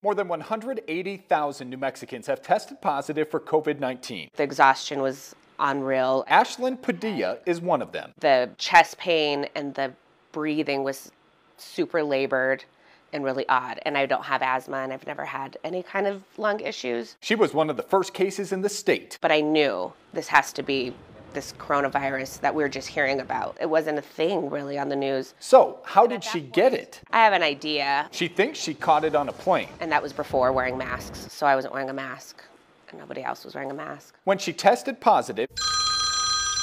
More than 180,000 New Mexicans have tested positive for COVID-19. The exhaustion was unreal. Ashlyn Padilla is one of them. The chest pain and the breathing was super labored and really odd. And I don't have asthma, and I've never had any kind of lung issues. She was one of the first cases in the state. But I knew this has to be this coronavirus that we were just hearing about. It wasn't a thing really on the news. So how did she get it? I have an idea. She thinks she caught it on a plane. And that was before wearing masks. So I wasn't wearing a mask and nobody else was wearing a mask. When she tested positive,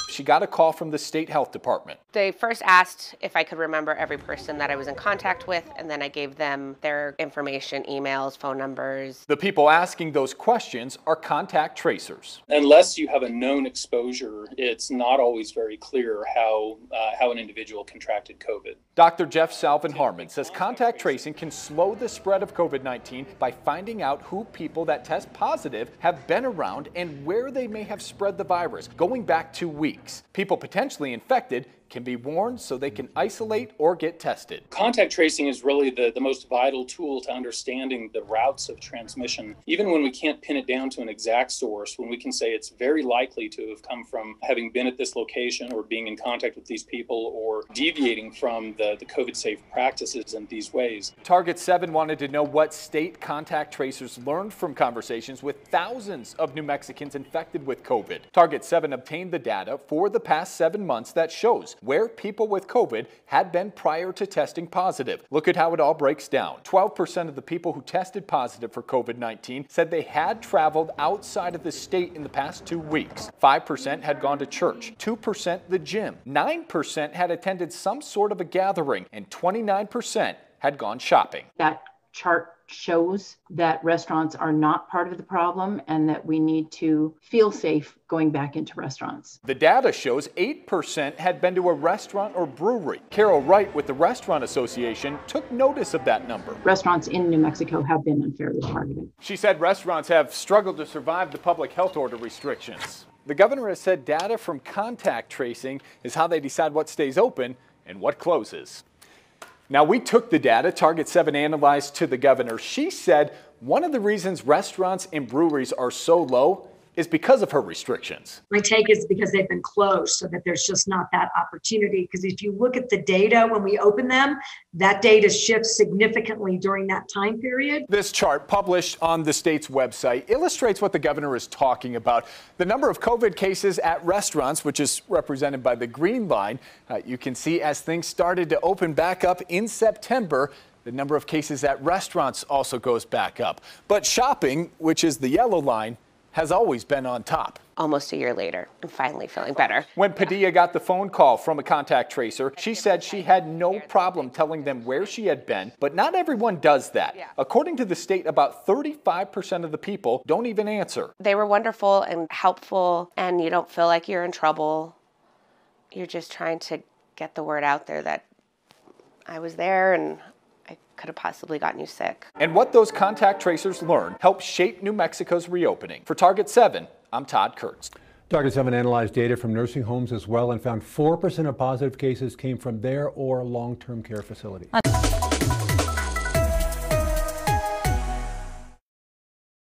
she got a call from the state health department. They first asked if I could remember every person that I was in contact with, and then I gave them their information, emails, phone numbers. The people asking those questions are contact tracers. Unless you have a known exposure, it's not always very clear how an individual contracted COVID. Dr. Jeff Salvin-Harmon says contact tracing can slow the spread of COVID-19 by finding out who people that test positive have been around and where they may have spread the virus, going back 2 weeks. People potentially infected can be warned so they can isolate or get tested. Contact tracing is really the most vital tool to understanding the routes of transmission. Even when we can't pin it down to an exact source, when we can say it's very likely to have come from having been at this location or being in contact with these people or deviating from the COVID-safe practices in these ways. Target 7 wanted to know what state contact tracers learned from conversations with thousands of New Mexicans infected with COVID. Target 7 obtained the data for the past 7 months that shows where people with COVID had been prior to testing positive. Look at how it all breaks down. 12% of the people who tested positive for COVID-19 said they had traveled outside of the state in the past 2 weeks. 5% had gone to church, 2% the gym, 9% had attended some sort of a gathering, and 29% had gone shopping. That chart shows that restaurants are not part of the problem and that we need to feel safe going back into restaurants. The data shows 8% had been to a restaurant or brewery. Carol Wright with the Restaurant Association took notice of that number. Restaurants in New Mexico have been unfairly targeted. She said restaurants have struggled to survive the public health order restrictions. The governor has said data from contact tracing is how they decide what stays open and what closes. Now, we took the data Target 7 analyzed to the governor. She said one of the reasons restaurants and breweries are so low is because of her restrictions. My take is because they've been closed so that there's just not that opportunity. Because if you look at the data when we open them, that data shifts significantly during that time period. This chart published on the state's website illustrates what the governor is talking about. The number of COVID cases at restaurants, which is represented by the green line, you can see as things started to open back up in September, the number of cases at restaurants also goes back up. But shopping, which is the yellow line, has always been on top. Almost a year later, I'm finally feeling better. When Padilla got the phone call from a contact tracer, she said she had no problem telling them where she had been, but not everyone does that. According to the state, about 35% of the people don't even answer. They were wonderful and helpful, and you don't feel like you're in trouble. You're just trying to get the word out there that I was there and I could have possibly gotten you sick. And what those contact tracers learned helped shape New Mexico's reopening. For Target 7, I'm Todd Kurtz. Target 7 analyzed data from nursing homes as well and found 4% of positive cases came from their or long-term care facilities.